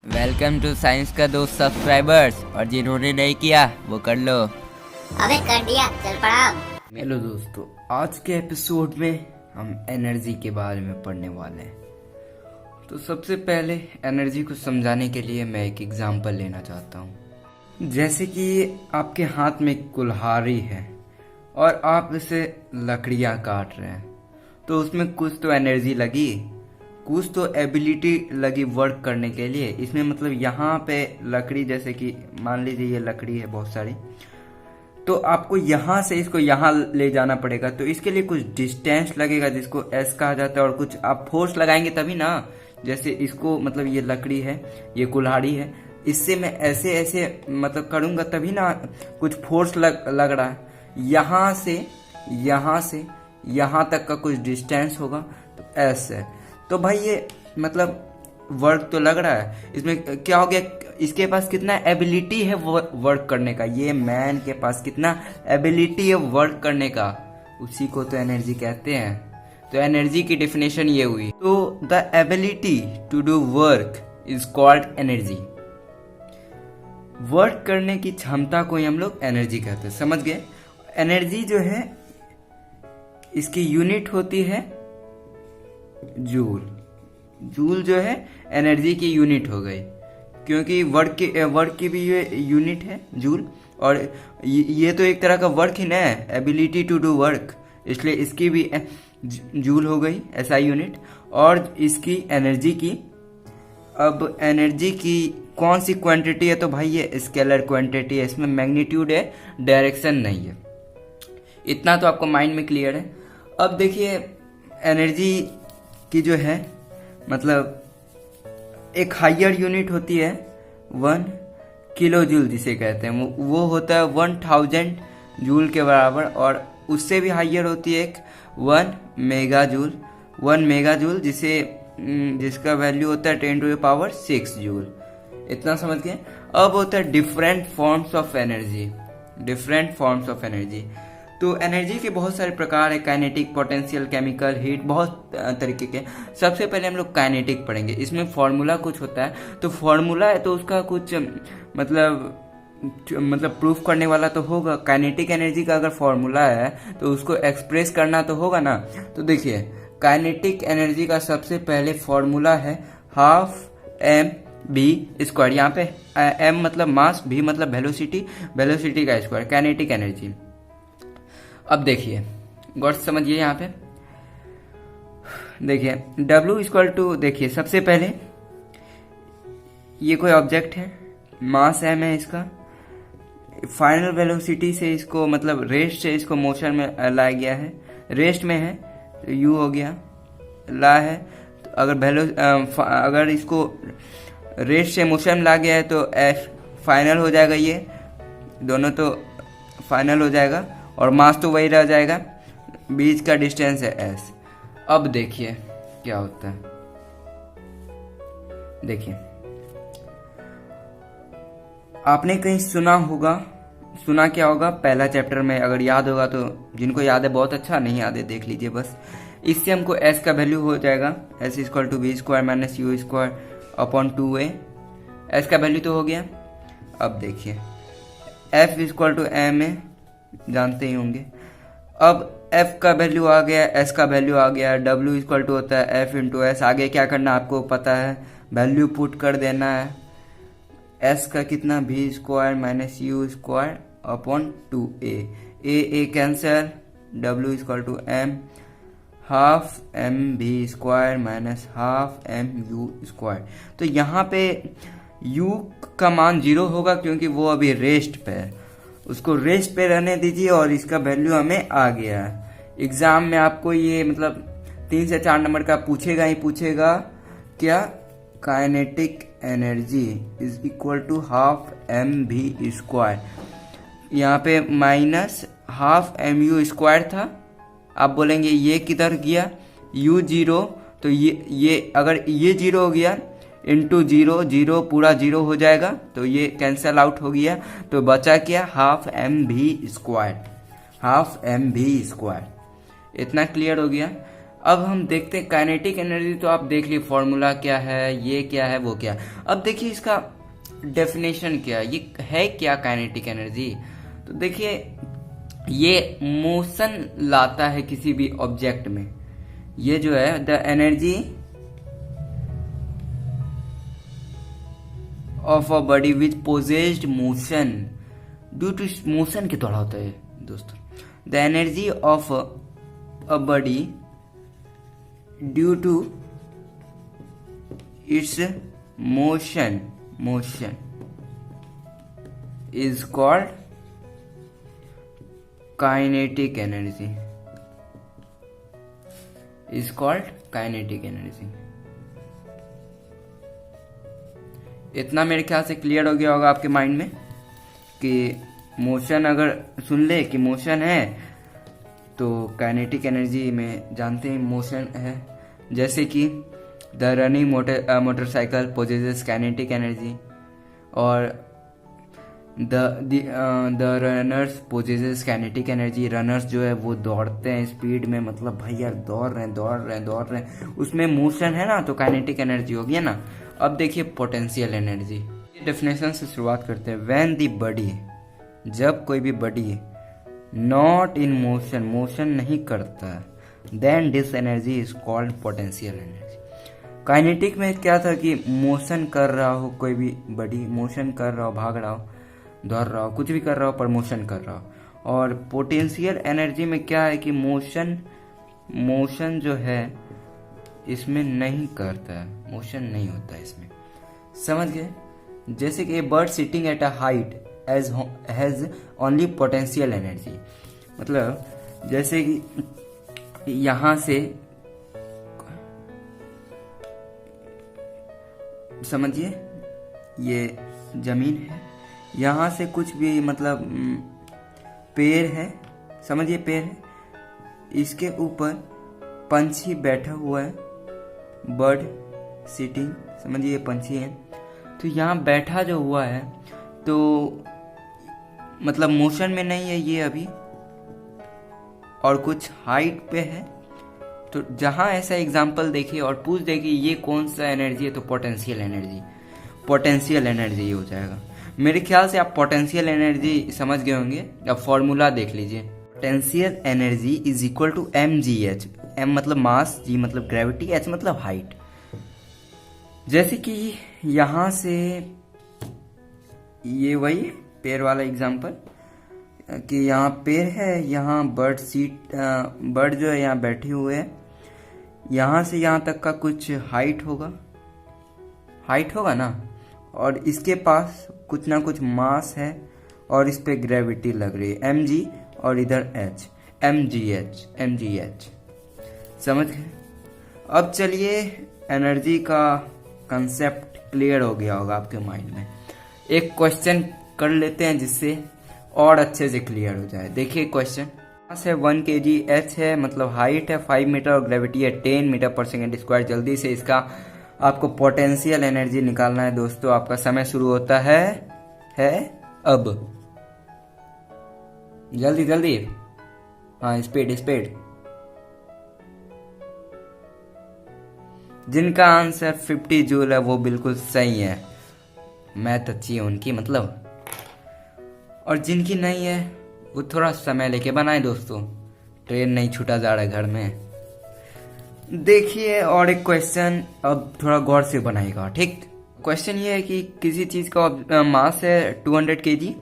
Welcome to science का दोस्त subscribers, और जिन्होंने नहीं किया वो कर लो। अबे कर दिया, चल पड़ा। हेलो दोस्तों, आज के एपिसोड में हम एनर्जी के बारे में पढ़ने वाले हैं। तो सबसे पहले एनर्जी को समझाने के लिए मैं एक एग्जांपल लेना चाहता हूँ। जैसे कि आपके हाथ में कुल्हाड़ी है और आप इसे लकड़ियाँ काट रहे हैं, तो उसमें कुछ तो एनर्जी लगी, कुछ तो एबिलिटी लगी वर्क करने के लिए। इसमें मतलब यहाँ पे लकड़ी, जैसे कि मान लीजिए ये लकड़ी है बहुत सारी, तो आपको यहाँ से इसको यहाँ ले जाना पड़ेगा। तो इसके लिए कुछ डिस्टेंस लगेगा जिसको एस कहा जाता है, और कुछ आप फोर्स लगाएंगे तभी ना। जैसे इसको मतलब ये लकड़ी है, ये कुल्हाड़ी है, इससे मैं ऐसे ऐसे मतलब करूँगा तभी ना कुछ फोर्स लग रहा है। यहाँ से यहाँ तक का कुछ डिस्टेंस होगा तो एस है। तो भाई ये मतलब वर्क तो लग रहा है। इसमें क्या हो गया, इसके पास कितना एबिलिटी है वर्क करने का, ये मैन के पास कितना एबिलिटी है वर्क करने का, उसी को तो एनर्जी कहते हैं। तो एनर्जी की डेफिनेशन ये हुई। तो the ability to do work is called energy. Work करने की क्षमता को ही हम लोग एनर्जी कहते हैं, समझ गए। एनर्जी जो है इसकी यूनिट होती है जूल। जूल जो है एनर्जी की यूनिट हो गई, क्योंकि वर्क की भी ये यूनिट है जूल। और ये तो एक तरह का वर्क ही ना है, एबिलिटी टू डू वर्क, इसलिए इसकी भी जूल हो गई ऐसा यूनिट। और इसकी एनर्जी की, अब एनर्जी की कौन सी क्वांटिटी है, तो भाई ये स्केलर क्वांटिटी है, इसमें मैग्नीट्यूड है, डायरेक्शन नहीं है। इतना तो आपको माइंड में क्लियर है। अब देखिए एनर्जी की जो है मतलब एक हायर यूनिट होती है 1 किलो जूल जिसे कहते हैं, वो होता है 1000 जूल के बराबर। और उससे भी हायर होती है एक 1 मेगा जूल जिसका वैल्यू होता है 10⁶ जूल। इतना समझ गए। अब होता है डिफरेंट फॉर्म्स ऑफ एनर्जी। तो एनर्जी के बहुत सारे प्रकार है, काइनेटिक, पोटेंशियल, केमिकल, हीट, बहुत तरीके के। सबसे पहले हम लोग काइनेटिक पढ़ेंगे। इसमें फॉर्मूला कुछ होता है, तो फॉर्मूला है तो उसका कुछ मतलब प्रूफ करने वाला तो होगा। काइनेटिक एनर्जी का अगर फॉर्मूला है तो उसको एक्सप्रेस करना तो होगा ना। तो देखिए काइनेटिक एनर्जी का सबसे पहले फॉर्मूला है 12mv²। यहाँ पे m मतलब मास, v मतलब वेलोसिटी का स्क्वायर, काइनेटिक एनर्जी। अब देखिए गौर से समझिए, यहाँ पे देखिए W देखिए सबसे पहले ये कोई ऑब्जेक्ट है, मास m है इसका, फाइनल वेलोसिटी से इसको मतलब रेस्ट से इसको मोशन में लाया गया है, रेस्ट में है तो u हो गया, ला है तो अगर इसको रेस्ट से मोशन में ला गया है तो f फाइनल हो जाएगा, ये दोनों तो फाइनल हो जाएगा, और मास तो वही रह जाएगा, बीच का डिस्टेंस है s। अब देखिए क्या होता है, देखिए आपने कहीं सुना क्या होगा पहला चैप्टर में, अगर याद होगा तो, जिनको याद है बहुत अच्छा, नहीं याद है देख लीजिए बस। इससे हमको s का वैल्यू हो जाएगा s = v² - u²/2a। s का वैल्यू तो हो गया। अब देखिए f = m है, जानते ही होंगे। अब f का वैल्यू आ गया, s का वैल्यू आ गया, w = होता है f × s। आगे क्या करना आपको पता है, वैल्यू पुट कर देना है। s का कितना, v² - u²/2a, a cancel, w = m, 12mv² - 12mu²। तो यहाँ पे u का मान 0 होगा क्योंकि वो अभी रेस्ट पे है, उसको रेस्ट पे रहने दीजिए। और इसका वैल्यू हमें आ गया है। एग्जाम में आपको ये मतलब 3 से 4 नंबर का पूछेगा ही पूछेगा, क्या, kinetic energy is equal to 12mv²। यहाँ पे -12mu² था। आप बोलेंगे ये किधर गया, u0, तो ये अगर ये 0 हो गया इंटू 0 पूरा 0 हो जाएगा, तो ये कैंसल आउट हो गया, तो बचा क्या, 12mv²। इतना क्लियर हो गया। अब हम देखते हैं काइनेटिक एनर्जी। तो आप देख ली फॉर्मूला क्या है, ये क्या है, वो क्या है। अब देखिए इसका डेफिनेशन क्या है, ये है क्या काइनेटिक एनर्जी। तो देखिए ये मोशन लाता है किसी भी ऑब्जेक्ट में। ये जो है the energy of a body which possessed motion due to motion के द्वारा होता है दोस्तों। The energy of a body due to its motion is called kinetic energy, is called kinetic energy. इतना मेरे ख्याल से क्लियर हो गया होगा आपके माइंड में कि मोशन अगर सुन ले कि मोशन है तो काइनेटिक एनर्जी में जानते हैं मोशन है। जैसे कि the running motorcycle possesses kinetic energy और the runners possesses kinetic energy. Runners जो है वो दौड़ते हैं स्पीड में, मतलब भाई यार दौड़ रहे हैं, उसमें मोशन है ना, तो काइनेटिक एनर्जी हो गया ना। अब देखिए पोटेंशियल एनर्जी, डेफिनेशन से शुरुआत करते हैं। व्हेन द बॉडी, जब कोई भी body not in motion, motion नहीं करता, then this energy is called potential energy. Kinetic में क्या था कि मोशन कर रहा हो, कोई भी बॉडी मोशन कर रहा हो, भाग रहा हो, दौड़ रहा हो, कुछ भी कर रहा हो पर मोशन कर रहा हो। और पोटेंशियल एनर्जी में क्या है कि मोशन जो है इसमें नहीं करता है, मोशन नहीं होता है इसमें, समझ गए। जैसे कि a bird sitting at a height has only potential energy, मतलब जैसे कि यहां से समझिए ये जमीन है, यहां से कुछ भी मतलब पेड़ है, समझिए पेड़ है, इसके ऊपर पंछी बैठा हुआ है, बर्ड सिटिंग, समझिए ये पंछी है। तो यहाँ बैठा जो हुआ है तो मतलब मोशन में नहीं है ये अभी, और कुछ हाइट पे है। तो जहां ऐसा एग्जाम्पल देखिए और पूछ दे कि ये कौन सा एनर्जी है, तो पोटेंशियल एनर्जी हो जाएगा। मेरे ख्याल से आप पोटेंशियल एनर्जी समझ गए होंगे। अब फॉर्मूला देख लीजिए। Potential energy is equal to mgh। m मतलब मास, g मतलब ग्रेविटी, h मतलब हाइट। जैसे कि यहां से ये वही पेड़ वाला एग्जांपल कि यहाँ पेड़ है, यहाँ बर्ड जो है यहाँ बैठे हुए है, यहाँ से यहाँ तक का कुछ हाइट होगा ना, और इसके पास कुछ ना कुछ मास है और इस पे ग्रेविटी लग रही है mg, और इधर h, mgh, समझ गए। अब चलिए एनर्जी का कंसेप्ट क्लियर हो गया होगा आपके माइंड में। एक क्वेश्चन कर लेते हैं जिससे और अच्छे से क्लियर हो जाए। देखिए क्वेश्चन से 1 kg, h है मतलब हाइट है 5 मीटर और ग्रेविटी है 10 मीटर पर सेकेंड स्क्वायर। जल्दी से इसका आपको पोटेंशियल एनर्जी निकालना है दोस्तों। आपका समय शुरू होता है अब। जल्दी, हाँ स्पीड। जिनका आंसर 50 जूल है वो बिल्कुल सही है, मैथ अच्छी है उनकी मतलब। और जिनकी नहीं है वो थोड़ा समय लेके बनाए दोस्तों, ट्रेन नहीं छूटा जा रहा है घर में। देखिए और एक क्वेश्चन अब थोड़ा गौर से बनाएगा, ठीक। क्वेश्चन ये है कि किसी चीज का मास है 200 kg,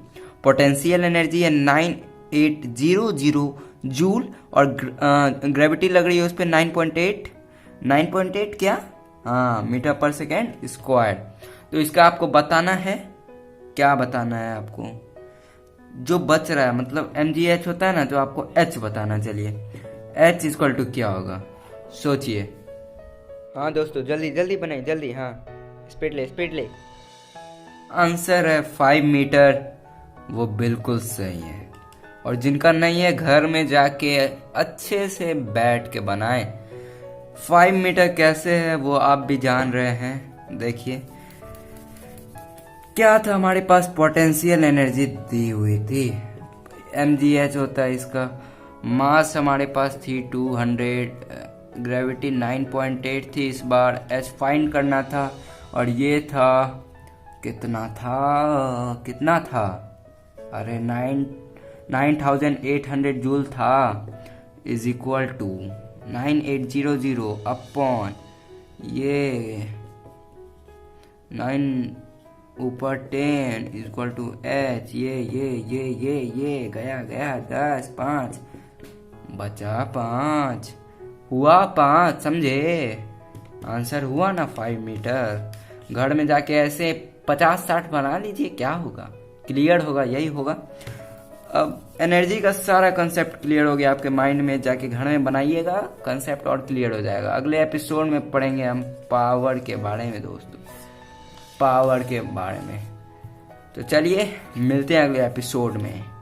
पोटेंशियल एनर्जी है 9800 जूल और ग्रेविटी लग रही है उस पर 9.8 क्या, हाँ मीटर पर सेकेंड स्क्वायर। तो इसका आपको बताना है, क्या बताना है आपको, जो बच रहा है मतलब mgh होता है ना, तो आपको h बताना। चलिए h इक्वल टू क्या होगा सोचिए। हाँ दोस्तों जल्दी बनाइए जल्दी, हाँ स्पीड ले। आंसर है 5 मीटर, वो बिल्कुल सही है। और जिनका नहीं है घर में जाके अच्छे से बैठ के बनाएं। 5 मीटर कैसे है वो आप भी जान रहे हैं। देखिए क्या था हमारे पास, पोटेंशियल एनर्जी दी हुई थी, mgh होता है इसका। मास हमारे पास थी 200 ग्रेविटी 9.8 थी, इस बार एच फाइंड करना था और ये था कितना था अरे 9800 जूल था, इज इक्वल टू 9800 अपॉन ये 9 ऊपर 10 इक्वल टू एच, ये गया 10, 5 बचा 5, हुआ 5, समझे? आंसर हुआ ना 5 मीटर। घर में जाके ऐसे 50-60 बना लीजिए, क्या होगा? क्लियर होगा, यही होगा। अब एनर्जी का सारा कंसेप्ट क्लियर हो गया आपके माइंड में, जाके घर में बनाइएगा, कंसेप्ट और क्लियर हो जाएगा। अगले एपिसोड में पढ़ेंगे हम पावर के बारे में दोस्तों, पावर के बारे में। तो चलिए मिलते हैं अगले एपिसोड में।